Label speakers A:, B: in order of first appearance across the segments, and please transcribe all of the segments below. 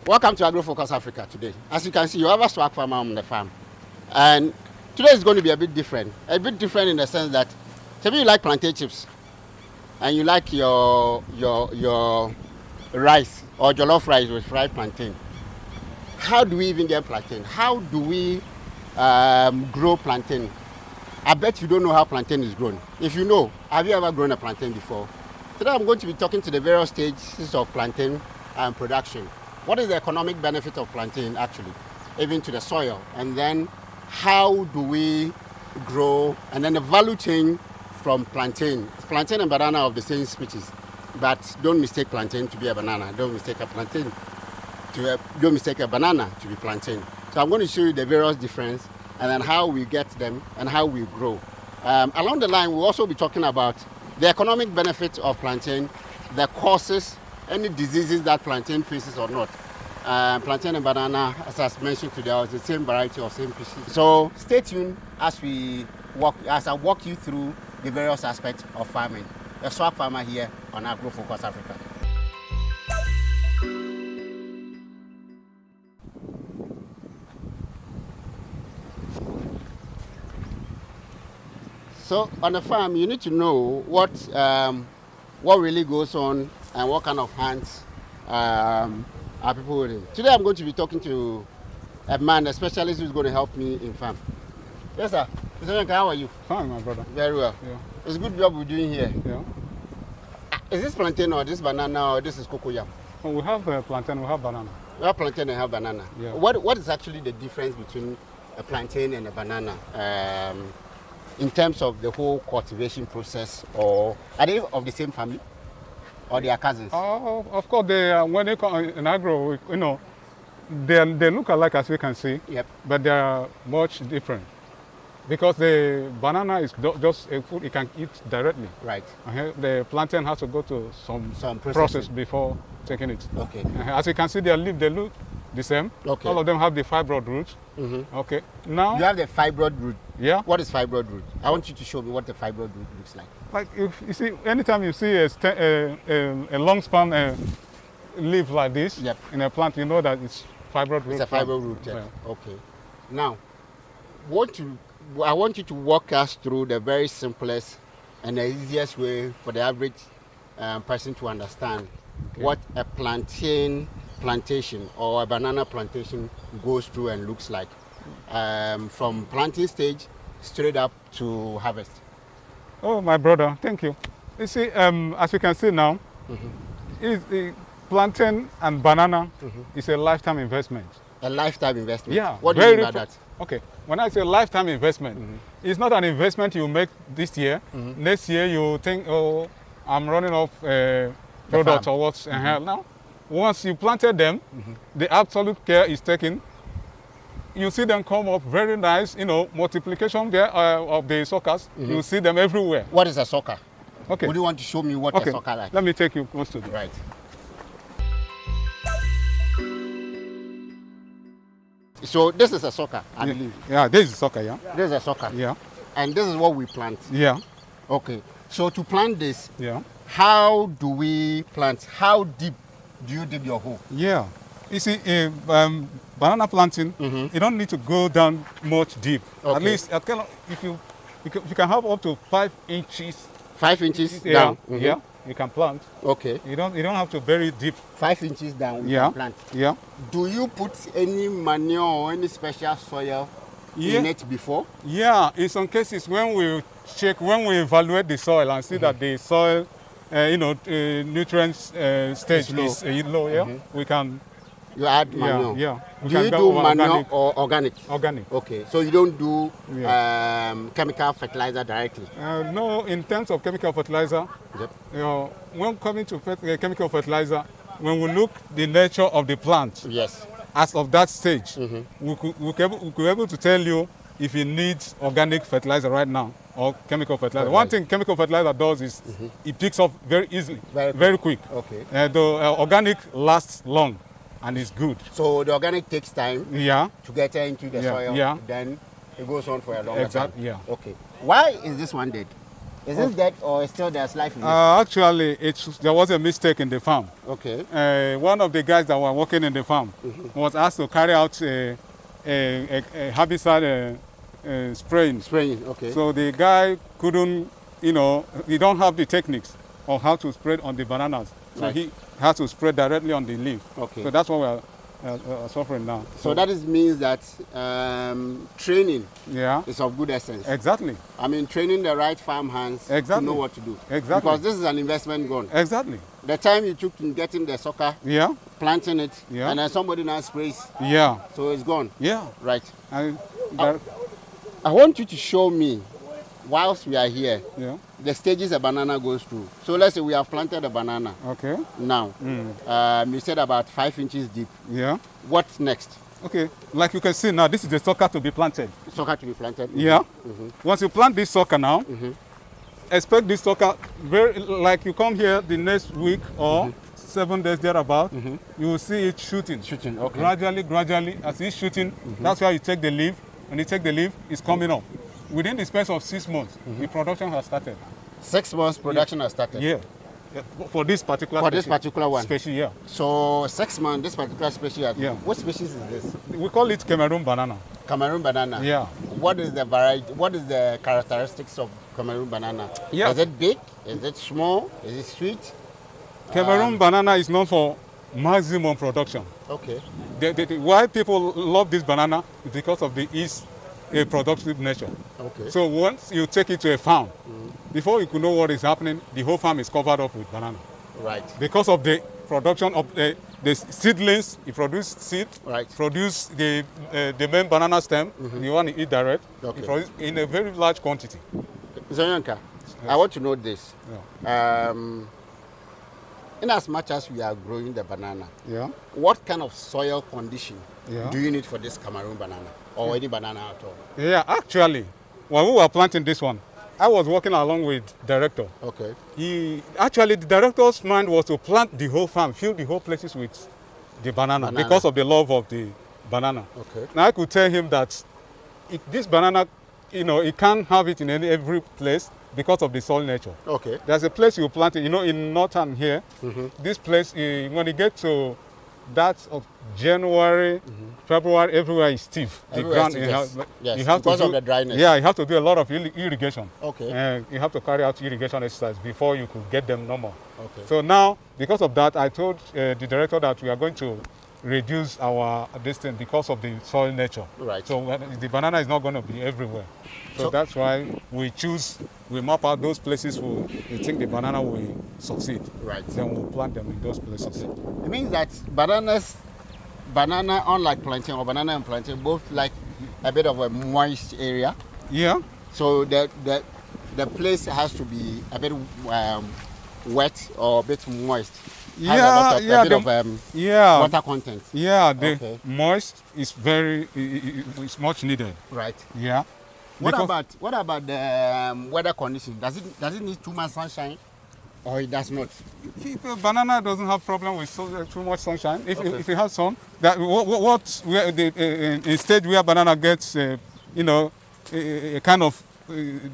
A: Welcome to Agrofocus Africa today. As you can see, you have a swag farmer on the farm. And today is going to be a bit different. A bit different in the sense that maybe you like plantain chips and you like your rice or jollof rice with fried plantain. How do we even get plantain? How do we grow plantain? I bet you don't know how plantain is grown. If you know, have you ever grown a plantain before? Today I'm going to be talking to the various stages of plantain production. What is the economic benefit of plantain actually, even to the soil? And then how do we grow? And then the value chain from plantain. Plantain and banana are of the same species, but don't mistake plantain to be a banana. Don't mistake a banana to be plantain. So I'm going to show you the various difference and then how we get them and how we grow. Along the line, we'll also be talking about the economic benefits of plantain, the causes, any diseases that plantain faces or not. Plantain and banana, as I mentioned today, are the same variety or same species. So stay tuned as I walk you through the various aspects of farming. A swag farmer here on Agrofocus Africa. So on the farm, you need to know what really goes on and what kind of hands are people holding. Today I'm going to be talking to a man, a specialist who's going to help me in farm. Yes, sir. Mr. Yanka, how are you?
B: Fine, my brother.
A: Very well.
B: Yeah.
A: It's a good job we're doing here.
B: Yeah.
A: Is this plantain or this banana or this is cocoyam?
B: Well, we have plantain, we have banana.
A: We have plantain and have banana.
B: Yeah.
A: What is actually the difference between a plantain and a banana in terms of the whole cultivation process, or are they of the same family or they are cousins?
B: Of course, when they come in agro, they look alike as we can see.
A: Yep.
B: But they are much different. Because the banana is just a food you can eat directly.
A: Right.
B: The plantain has to go to some process before taking it.
A: Okay.
B: As you can see, their leaf, they look the same.
A: Okay.
B: All of them have the fibroid root.
A: Mm-hmm.
B: Okay. Now
A: you have the fibroid root.
B: Yeah.
A: What is fibroid root? I want you to show me what the fibroid root looks like.
B: Like if you see, anytime you see a long span leaf like this,
A: yep,
B: in a plant, you know that it's fibroid root.
A: It's a fibroid root. Yeah.
B: Yeah.
A: Okay. Now, I want you to walk us through the very simplest and the easiest way for the average person to understand what a plantation or a banana plantation goes through and looks like, from planting stage straight up to harvest.
B: Oh, my brother, thank you. You see, as you can see now, plantain and banana is a lifetime investment.
A: A lifetime investment?
B: Yeah.
A: What do you mean by that?
B: Okay, when I say lifetime investment, it's not an investment you make this year. Next year you think, oh, I'm running off products or what's now. Once you planted them, the absolute care is taken. You see them come up very nice, multiplication there of the suckers. You see them everywhere.
A: What is a sucker?
B: Okay.
A: Would you want to show me what a sucker like?
B: Let me take you close to them.
A: Right. So this is a sucker, I believe.
B: Yeah, this is a sucker, yeah.
A: This is a sucker.
B: Yeah.
A: And this is what we plant.
B: Yeah.
A: Okay. So to plant this,
B: yeah,
A: how do we plant? How deep do you dig your hole?
B: Yeah. You see, banana planting, you don't need to go down much deep.
A: Okay.
B: At least, if you can have up to 5 inches.
A: 5 inches down?
B: Yeah, you can plant.
A: Okay.
B: You don't have to bury deep.
A: 5 inches down, you can plant.
B: Yeah.
A: Do you put any manure or any special soil in it before?
B: Yeah, in some cases when we evaluate the soil and see that the soil, nutrients stage is low, yeah, we can.
A: You add manure?
B: Yeah.
A: Do you do manure or organic?
B: Organic.
A: Okay, so you don't do chemical fertilizer directly?
B: No, in terms of chemical fertilizer, when coming to chemical fertilizer, when we look the nature of the plant,
A: yes,
B: as of that stage, we could be able to tell you if it needs organic fertilizer right now or chemical fertilizer. One thing chemical fertilizer does is it picks up very easily, very quick.
A: Okay.
B: The organic lasts long and it's good.
A: So the organic takes time to get into the soil, then it goes on for a longer time.
B: Yeah.
A: Okay. Why is this one dead? Is this dead or still there's life in it?
B: Actually, there was a mistake in the farm.
A: Okay.
B: One of the guys that were working in the farm was asked to carry out a herbicide spraying.
A: Spraying, okay.
B: So the guy couldn't, he don't have the techniques of how to spray on the bananas. So
A: Right.
B: he has to spray directly on the leaf.
A: Okay.
B: So that's what we're suffering now.
A: So that means that training
B: Yeah,
A: is of good essence.
B: exactly.
A: I mean, training the right farm hands
B: Exactly.
A: to know what to do.
B: Exactly.
A: Because this is an investment gone.
B: Exactly.
A: The time you took in getting the sucker,
B: Yeah,
A: planting it,
B: Yeah.
A: and then somebody now sprays,
B: yeah,
A: so it's gone.
B: yeah.
A: Right.
B: And that,
A: I want you to show me, whilst we are here,
B: yeah,
A: the stages a banana goes through. So let's say we have planted a banana
B: okay.
A: now. You said about 5 inches deep.
B: Yeah.
A: What's next?
B: Okay, like you can see now, this is the sucker to be planted.
A: Sucker to be planted?
B: Yeah. Once you plant this sucker now, expect this sucker, like you come here the next week or 7 days thereabout, you will see it shooting.
A: Shooting, okay.
B: Gradually, as it's shooting, that's why you take the leaf. When you take the leaf, it's coming up. Within the space of 6 months, the production has started.
A: 6 months production has started?
B: Yeah. For this particular
A: this particular one?
B: species, yeah.
A: So 6 months, this particular species.
B: Yeah.
A: What species is this?
B: We call it Cameroon banana.
A: Cameroon banana.
B: Yeah.
A: What is the variety? What is the characteristics of Cameroon banana?
B: Yeah.
A: Is it big? Is it small? Is it sweet?
B: Cameroon banana is known for maximum production.
A: Okay.
B: Why people love this banana is because of its productive nature.
A: Okay.
B: So once you take it to a farm, before you could know what is happening, the whole farm is covered up with banana.
A: Right.
B: Because of the production of the seedlings, you produce seed,
A: Right.
B: produce the main banana stem, you want to eat direct,
A: Okay.
B: you produce in a very large quantity.
A: Zonyanka, I want to know this.
B: Yeah.
A: In as much as we are growing the banana,
B: Yeah.
A: what kind of soil condition
B: Yeah.
A: do you need for this Cameroon banana or any banana at all?
B: Yeah, actually, when we were planting this one, I was working along with director.
A: Okay.
B: The director's mind was to plant the whole farm, fill the whole places with the banana because of the love of the banana.
A: Okay.
B: Now I could tell him that this banana, it can't have it in every place because of the soil nature.
A: Okay.
B: There's a place you plant it, in northern here. This place, when you get to that of January, February, everywhere is stiff.
A: Everywhere is stiff, yes.
B: You have
A: Because
B: to
A: of the dryness.
B: Yeah, you have to do a lot of irrigation.
A: Okay.
B: You have to carry out irrigation exercise before you could get them normal.
A: Okay.
B: So now, because of that, I told the director that we are going to reduce our distance because of the soil nature.
A: Right.
B: So the banana is not going to be everywhere. So that's why we map out those places where we think the banana will succeed.
A: Right.
B: Then we'll plant them in those places.
A: It means that banana, unlike plantain or banana and plantain, both like a bit of a moist area.
B: Yeah.
A: So the place has to be a bit wet or a bit moist. Has a bit of water content.
B: Yeah, the
A: Okay.
B: moist is it's much needed.
A: Right.
B: Yeah.
A: What about the weather condition? Does it need too much sunshine, or it does not?
B: Banana doesn't have problem with too much sunshine. If it has sun, in stage where banana gets a kind of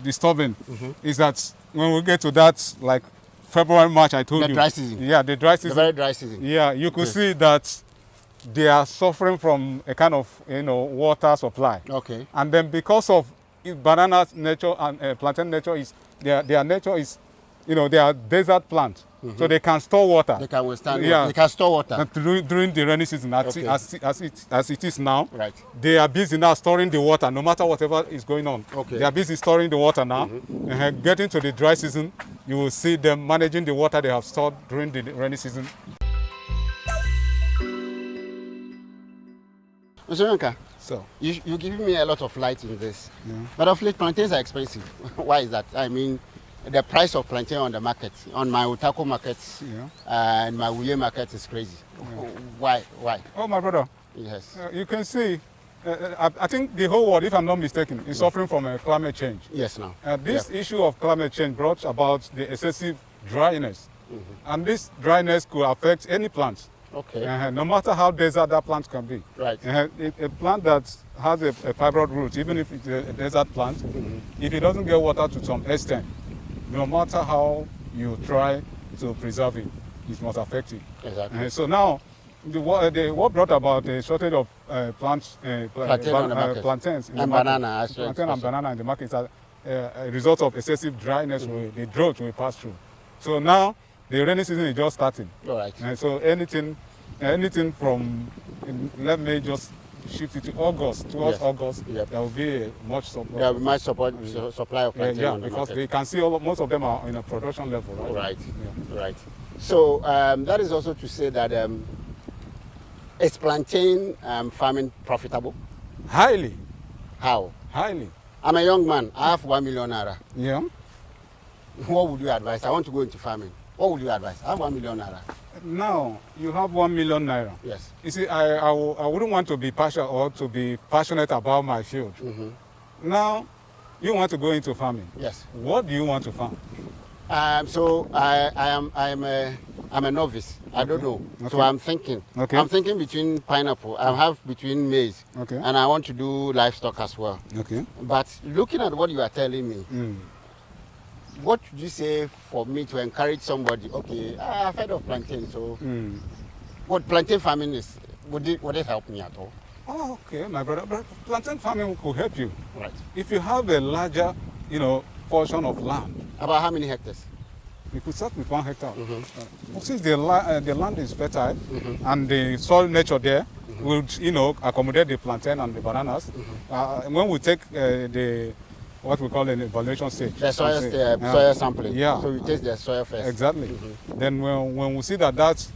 B: disturbing is that when we get to that like February, March, I told you.
A: The dry season.
B: Yeah, the dry season.
A: The very dry season.
B: Yeah, you could see that they are suffering from a kind of water supply.
A: Okay.
B: And then because of banana's nature and plantain nature is their nature is, they are desert plants, so they can store water.
A: They can withstand.
B: Yeah.
A: They can store water.
B: And during the rainy season, as it is now,
A: Right.
B: they are busy now storing the water, no matter whatever is going on.
A: Okay.
B: They are busy storing the water now. And getting to the dry season, you will see them managing the water they have stored during the rainy season.
A: Mr. Yonka,
B: So,
A: you're giving me a lot of light in this.
B: Yeah.
A: But of late, plantains are expensive. Why is that? I mean, the price of plantain on the market, on my Otako market and my Wule market is crazy. Why?
B: oh my brother,
A: Yes.
B: you can see, I think the whole world, if I'm not mistaken, is suffering from climate change.
A: Yes, now.
B: This issue of climate change brought about the excessive dryness. And this dryness could affect any plant.
A: Okay.
B: No matter how desert that plant can be.
A: Right.
B: A plant that has a fibroid root, even if it's a desert plant, if it doesn't get water to some extent, no matter how you try to preserve it, it must affect it.
A: Exactly.
B: So now, what brought about the shortage of plantains in the
A: And
B: market,
A: banana,
B: plantain and banana in the market is a result of excessive dryness, the drought we pass through. So now the rainy season is just starting.
A: All right.
B: And so anything from, let me just shift it to August, towards
A: Yes.
B: August,
A: Yep.
B: there will be much supply.
A: There will be much supply of plantain
B: Yeah,
A: on the
B: because
A: market.
B: they can see most of them are in a production level, right?
A: Right.
B: Yeah.
A: Right. So that is also to say that is plantain farming profitable?
B: Highly.
A: How?
B: Highly.
A: I'm a young man. I have 1 million naira.
B: Yeah.
A: What would you advise? I want to go into farming. What would you advise? I have 1 million naira.
B: Now you have 1 million naira.
A: Yes.
B: You see, I wouldn't want to be partial or to be passionate about my field. Now, you want to go into farming.
A: Yes.
B: What do you want to farm?
A: So I'm a novice. I don't know.
B: Okay.
A: So I'm thinking.
B: Okay.
A: I'm thinking between pineapple. I have between maize.
B: Okay.
A: And I want to do livestock as well.
B: Okay.
A: But looking at what you are telling me, what would you say for me to encourage somebody? Okay, I've heard of plantain. So what plantain farming is? Would it help me at all?
B: Oh, okay, my brother. But plantain farming will help you.
A: Right.
B: If you have a larger, portion of land,
A: About how many hectares?
B: you could start with 1 hectare. Since the land is fertile and the soil nature there would, accommodate the plantain and the bananas. When we take what we call an evaluation stage.
A: The soil sampling.
B: Yeah.
A: So you taste the soil first.
B: Exactly. Then when we see that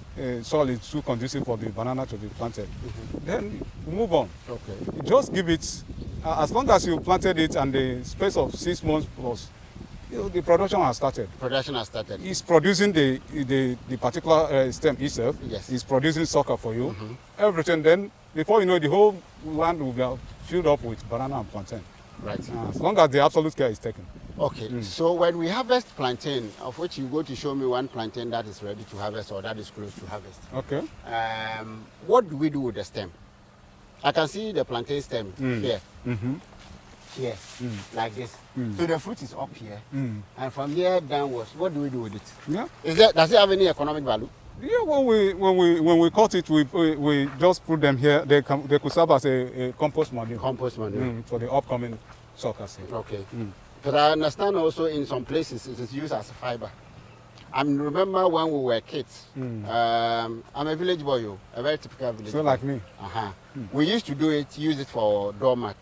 B: soil is too conducive for the banana to be planted, then we move on.
A: Okay.
B: Just give it, as long as you planted it and the space of 6 months plus, the production has started.
A: Production has started.
B: It's producing the particular stem itself.
A: Yes.
B: It's producing sucker for you. Everything. Then before you know, the whole land will be filled up with banana and plantain.
A: Right.
B: As long as the absolute care is taken.
A: Okay. So when we harvest plantain, of which you go to show me one plantain that is ready to harvest or that is close to harvest.
B: Okay.
A: What do we do with the stem? I can see the plantain stem here. Here, like this. So the fruit is up here, and from here downwards, what do we do with it?
B: Yeah.
A: Does it have any economic value?
B: Yeah. When we cut it, we just put them here. They could serve as a compost manure.
A: Compost manure.
B: For the upcoming suckers.
A: Okay. But I understand also in some places it is used as a fiber. I remember when we were kids. I'm a village boy, a very typical village boy.
B: So like me.
A: We used to use it for doormat.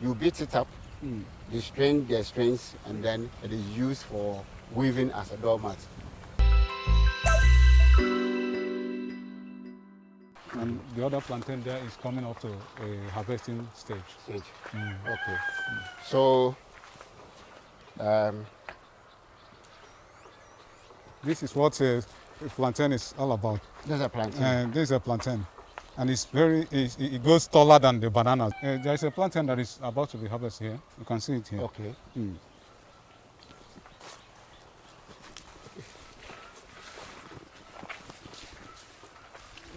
A: You beat it up, you strain the strains, and then it is used for weaving as a doormat.
B: And the other plantain there is coming up to a harvesting stage.
A: Okay. So,
B: this is what plantain is all about.
A: this is a plantain.
B: This is a plantain. And it goes taller than the bananas. There is a plantain that is about to be harvested here. You can see it here.
A: Okay.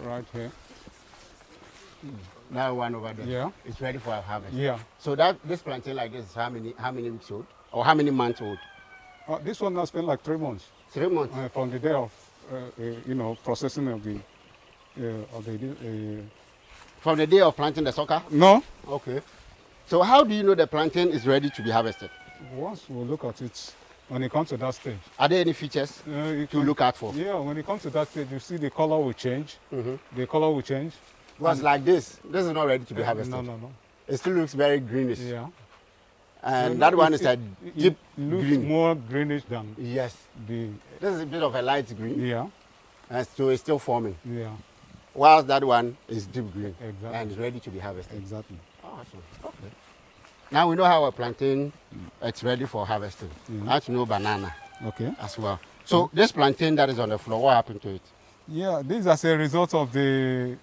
B: Right here.
A: Now one over there.
B: Yeah.
A: It's ready for a harvest.
B: Yeah.
A: So this plantain like this is how many weeks old? Or how many months old?
B: This one has been like 3 months.
A: 3 months.
B: From the day of, processing of the.
A: From the day of planting the sucker?
B: No.
A: Okay. So how do you know the plantain is ready to be harvested?
B: Once we look at it, when it comes to that stage.
A: Are there any features to look out for?
B: Yeah, when it comes to that stage, you see the color will change. The color will change.
A: Was like this. This is not ready to be harvested.
B: No.
A: It still looks very greenish.
B: Yeah.
A: And that one is a deep
B: looks
A: green.
B: more greenish than
A: Yes.
B: the.
A: This is a bit of a light green.
B: Yeah.
A: And so it's still forming.
B: Yeah.
A: Whilst that one is deep green.
B: Exactly.
A: And is ready to be harvested.
B: Exactly.
A: Awesome. Okay. Now we know how a plantain it's ready for harvesting. I have to know banana
B: Okay.
A: as well. So this plantain that is on the floor, what happened to it?
B: Yeah, this is as a result of the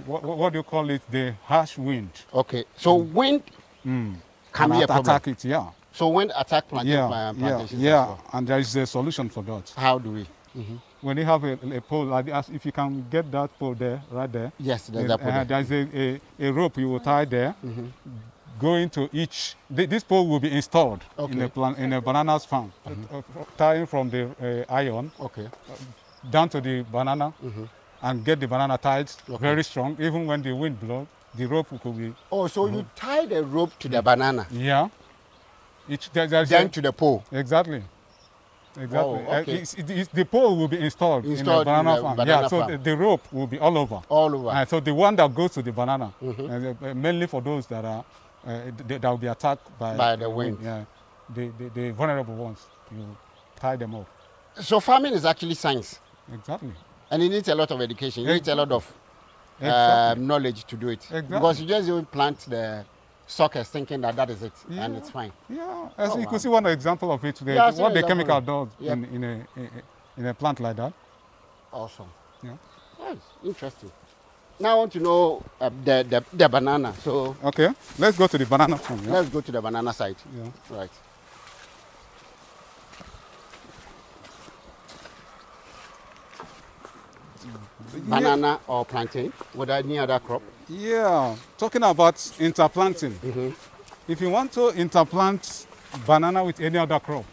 B: what do you call it? The harsh wind.
A: Okay. So wind can be a problem.
B: Attack it. Yeah.
A: So wind attack plantations as well.
B: And there is a solution for that.
A: How do we?
B: When you have a pole, like if you can get that pole there, right there.
A: Yes, there's a pole.
B: There's a rope you will tie there. going to each. This pole will be installed in a banana's farm, tying from the iron down to the banana, and get the banana tied very strong. Even when the wind blows, the rope could be.
A: Oh, so you tie the rope to the banana?
B: Yeah.
A: Then to the pole.
B: Exactly. Exactly.
A: Oh, okay.
B: The pole will be installed in a banana farm. Yeah, so the rope will be all over.
A: All over.
B: So the one that goes to the banana, mainly for those that are that will be attacked by
A: the wind.
B: Yeah, the vulnerable ones. You tie them off.
A: So farming is actually science.
B: Exactly.
A: And it needs a lot of education. It needs a lot of knowledge to do it.
B: Exactly.
A: Because you just don't plant the suckers thinking that is it, and it's fine.
B: Yeah, as you can see one example of it today, what the chemical does in a plant like that.
A: Awesome.
B: Yeah.
A: Nice. Interesting. Now I want to know the banana. So
B: okay, let's go to the banana farm. Yeah?
A: Let's go to the banana side.
B: Yeah.
A: Right. Banana or plantain, with any other crop?
B: Yeah, talking about interplanting. If you want to interplant banana with any other crop,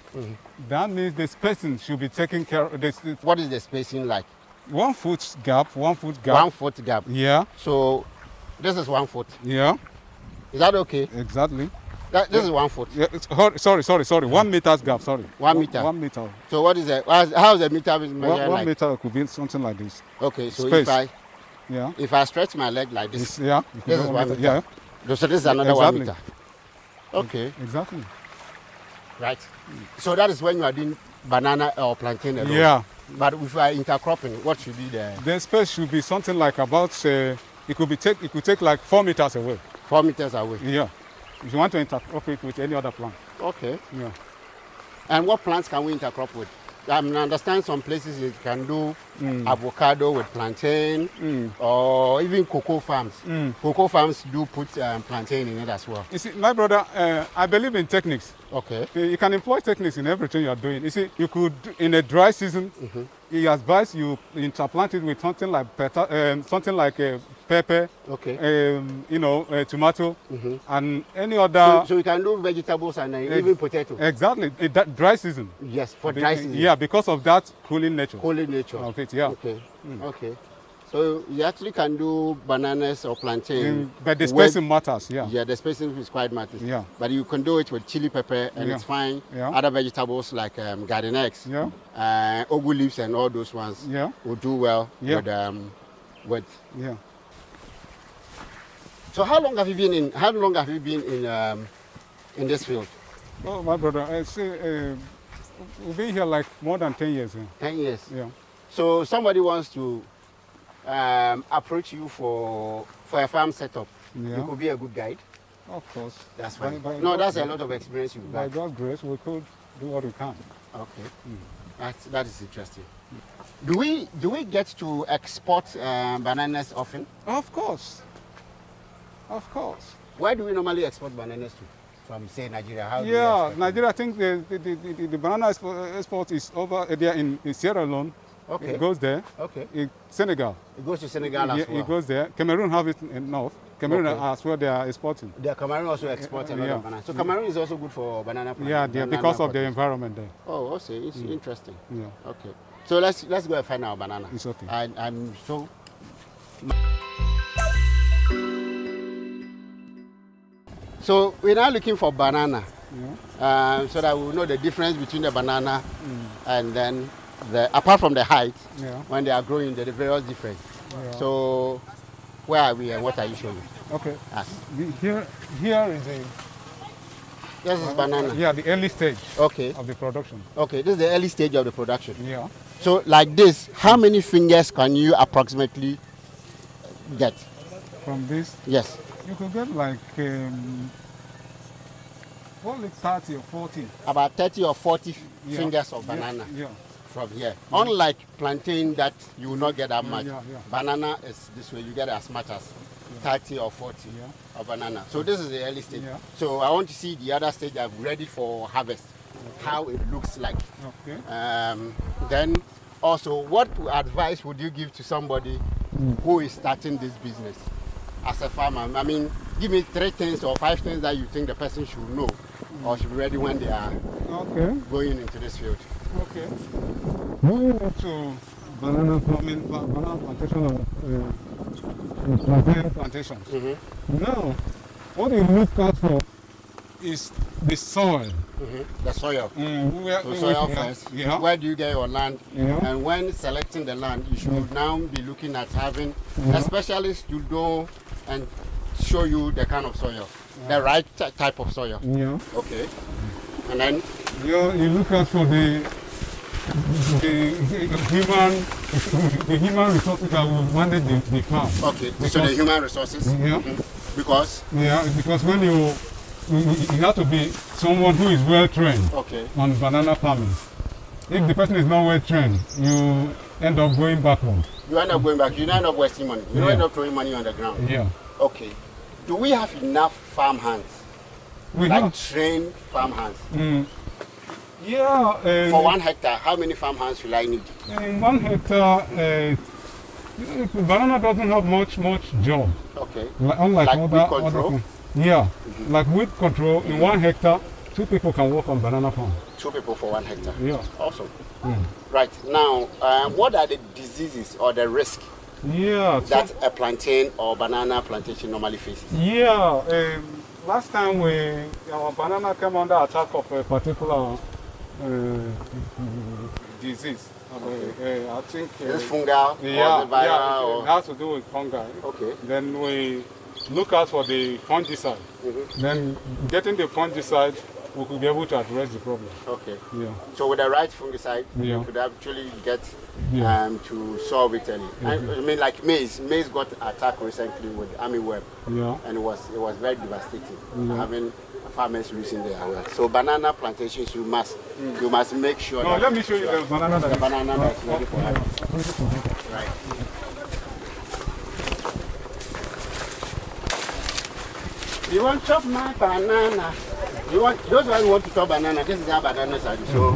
B: that means the spacing should be taken care of.
A: What is the spacing like?
B: 1 foot gap, 1 foot gap.
A: 1 foot gap.
B: Yeah.
A: So this is 1 foot.
B: Yeah.
A: Is that okay?
B: Exactly.
A: This is 1 foot.
B: Yeah, sorry. 1 meter's gap, sorry.
A: 1 meter.
B: 1 meter.
A: So what is it? How is the meter measured?
B: 1 meter could be something like this.
A: Okay, so
B: space.
A: if I stretch my leg like this,
B: this
A: is 1 meter.
B: Yeah.
A: So this is another 1 meter. Okay.
B: Exactly.
A: Right. So that is when you are doing banana or plantain alone.
B: Yeah.
A: But if you are intercropping, what should be the
B: space should be something like about it could take like 4 meters away.
A: 4 meters away.
B: Yeah. If you want to intercrop it with any other plant.
A: Okay.
B: Yeah.
A: And what plants can we intercrop with? I understand some places you can do avocado with plantain or even cocoa farms. Cocoa farms do put plantain in it as well.
B: You see, my brother, I believe in techniques.
A: Okay.
B: You can employ techniques in everything you are doing. You see, you could, in a dry season, he advise you interplant it with something like pepper, tomato, and any other.
A: So you can do vegetables and even potato.
B: Exactly, that dry season.
A: Yes, for dry season.
B: Yeah, because of that cooling nature.
A: Cooling nature
B: of it. Yeah.
A: Okay. Okay. So you actually can do bananas or plantain.
B: But the spacing matters. Yeah.
A: Yeah, the spacing is quite matters.
B: Yeah.
A: But you can do it with chili pepper and it's fine.
B: Yeah.
A: Other vegetables like garden eggs, ogu leaves, and all those ones will do well with.
B: Yeah.
A: So how long have you been in this field?
B: Oh, my brother, I say we've been here like more than 10 years.
A: 10 years.
B: Yeah.
A: So somebody wants to approach you for a farm setup.
B: Yeah.
A: You could be a good guide.
B: Of course.
A: That's fine. No, that's a lot of experience you've got.
B: By God's grace, we could do what we can.
A: Okay. That is interesting. Do we get to export bananas often?
B: Of course. Of course.
A: Where do we normally export bananas to? From, say, Nigeria?
B: Nigeria, I think the banana export is over there in Sierra Leone.
A: Okay.
B: It goes there.
A: Okay.
B: In Senegal.
A: It goes to Senegal as well.
B: It goes there. Cameroon have it in North. Cameroon as well, they are exporting.
A: Cameroon also exports a lot of bananas. So Cameroon is also good for banana planting.
B: Yeah, because of the environment there.
A: Oh, okay. It's interesting.
B: Yeah.
A: Okay. So let's go and find our banana.
B: It's okay.
A: I'm so. So we're now looking for banana, so that we'll know the difference between the banana and then apart from the height, when they are growing, the various difference. Yeah. So where are we and what are you showing?
B: Okay. Here is a.
A: This is banana.
B: Yeah, the early stage.
A: Okay.
B: Of the production.
A: Okay, this is the early stage of the production.
B: Yeah.
A: So like this, how many fingers can you approximately get?
B: From this?
A: Yes.
B: You could get like only 30 or 40.
A: About 30 or 40 fingers of banana from here. Unlike plantain that you will not get that much. Banana is this way, you get as much as 30 or 40 of banana. So this is the early stage. So I want to see the other stage that's ready for harvest, how it looks like.
B: Okay.
A: Then also, what advice would you give to somebody who is starting this business as a farmer? I mean, give me 3 things or 5 things that you think the person should know or should be ready when they are going into this field.
B: Okay. Moving on to banana farming, banana plantation, plantain plantations. Now, what you look out for is the soil.
A: The soil.
B: So
A: soil first.
B: Yeah.
A: Where do you get your land?
B: Yeah.
A: And when selecting the land, you should now be looking at having a specialist to do and show you the kind of soil, the right type of soil.
B: Yeah.
A: Okay. And then
B: You look out for the human resources that will manage the farm.
A: okay. So the human resources.
B: Yeah.
A: Because
B: Because when you have to be someone who is well trained on banana farming. If the person is not well trained, you end up going backward.
A: You end up going back. You end up wasting money. You end up throwing money on the ground.
B: Yeah.
A: Okay. Do we have enough farm hands?
B: We
A: like
B: have.
A: trained farm hands?
B: Yeah.
A: For 1 hectare, how many farm hands will I need?
B: In 1 hectare, banana doesn't have much job.
A: Okay.
B: Unlike
A: Like
B: other,
A: weed control?
B: other yeah. Like weed control, in 1 hectare, 2 people can work on banana farm.
A: 2 people for 1 hectare.
B: Yeah.
A: Awesome. Right. Now, what are the diseases or the risk that a plantain or banana plantation normally faces?
B: Yeah. Last time our banana came under attack of a particular disease. I think
A: Is it fungal?
B: Yeah,
A: or the viral
B: it
A: or...
B: has to do with fungi.
A: Okay.
B: Then we look out for the fungicide. Then getting the fungicide, we could be able to address the problem.
A: Okay.
B: Yeah.
A: So with the right fungicide,
B: Yeah.
A: you could actually get
B: Yeah.
A: to solve it early. And, I mean, like maize. Maize got attacked recently with armyworm,
B: Yeah.
A: and it was very devastating, having farmers losing their work. So banana plantations, you must make sure.
B: No,
A: that
B: let me show you the banana.
A: the banana that's ready for harvest. Right. You want to chop my banana? Those who want to chop banana, this is how bananas are. So,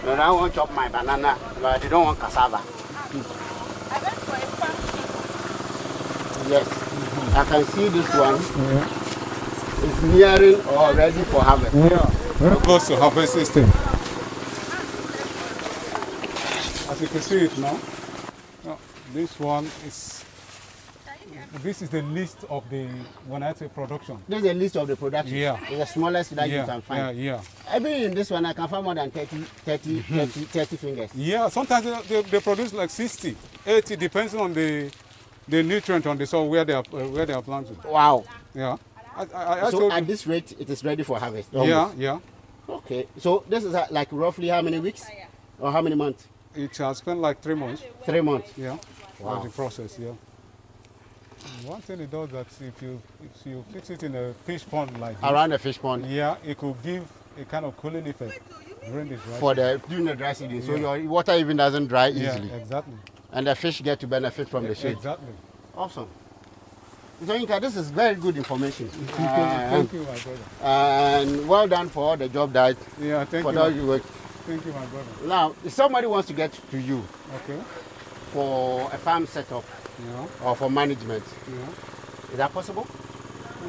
A: no, I want to chop my banana, but they don't want cassava. Yes, I can see this one. It's nearing or ready for harvest.
B: Yeah, very close to harvest system. As you can see it now, this one is. This is the list of the, when I say production.
A: This is a list of the production.
B: Yeah.
A: It's the smallest that you can find.
B: Yeah.
A: I mean, in this one, I can find more than 30 fingers.
B: Yeah, sometimes they produce like 60, 80, depending on the nutrient on the soil where they are planted.
A: Wow.
B: Yeah.
A: So at this rate, it is ready for harvest.
B: Yeah.
A: Okay. So this is like roughly how many weeks or how many months?
B: It has spent like 3 months.
A: 3 months.
B: Yeah.
A: Wow.
B: The process. Yeah. One thing it does that if you fix it in a fish pond like this,
A: Around the fish pond.
B: yeah, it could give a kind of cooling effect during the dry
A: For during the dry season, so your water even doesn't dry easily.
B: Yeah, exactly.
A: And the fish get to benefit from the shade.
B: Exactly.
A: Awesome. So Inka, this is very good information.
B: Thank you, my brother.
A: And well done for all the job that
B: Thank you.
A: all your work.
B: Thank you, my brother.
A: Now, if somebody wants to get to you
B: Okay.
A: for a farm setup or for management, is that possible?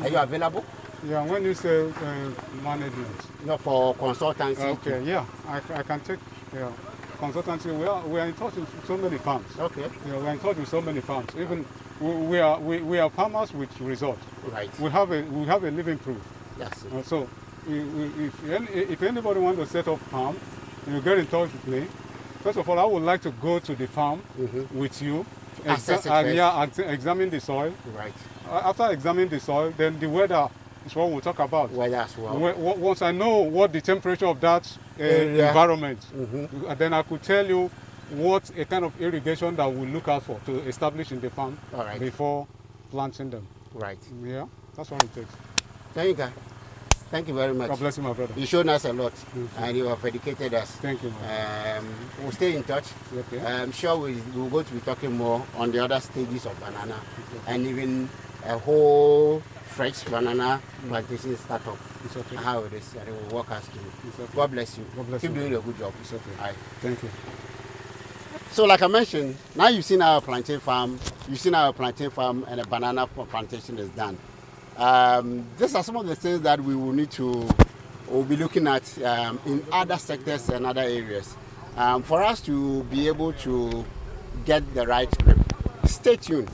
A: Are you available?
B: Yeah, when you say management.
A: For consultancy.
B: Okay, yeah, I can take consultancy. We are in touch with so many farms.
A: Okay.
B: Yeah, we are in touch with so many farms. Even we are farmers with results.
A: Right.
B: We have a living proof.
A: Yes.
B: So if anybody wants to set up farm, you get in touch with me. First of all, I would like to go to the farm with you. Examine the soil.
A: Right.
B: After examining the soil, then the weather is what we'll talk about.
A: Weather as well.
B: Once I know what the temperature of that environment, then I could tell you what a kind of irrigation that we'll look out for to establish in the farm before planting them.
A: Right.
B: Yeah, that's what it takes.
A: Thank you. Thank you very much.
B: God bless you, my brother.
A: You showed us a lot, and you have educated us.
B: Thank you.
A: We'll stay in touch.
B: Okay.
A: I'm sure we're going to be talking more on the other stages of banana, and even a whole fresh banana plantation startup.
B: It's okay.
A: How it is, and it will work us through.
B: Okay.
A: God bless you.
B: God bless
A: Keep
B: you.
A: doing a good job.
B: It's okay.
A: All right.
B: Thank you.
A: So like I mentioned, now you've seen our plantain farm, and a banana plantation is done. These are some of the things that we will need to we'll be looking at in other sectors and other areas for us to be able to get the right grip. Stay tuned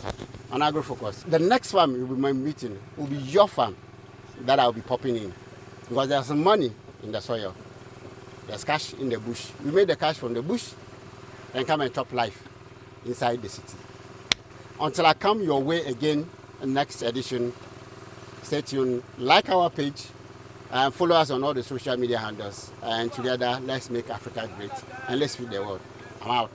A: on Agrofocus. The next farm will be my meeting will be your farm that I'll be popping in, because there's some money in the soil. There's cash in the bush. We made the cash from the bush and come and chop life inside the city. Until I come your way again, next edition, stay tuned, like our page, and follow us on all the social media handles. And together, let's make Africa great and let's feed the world. I'm out.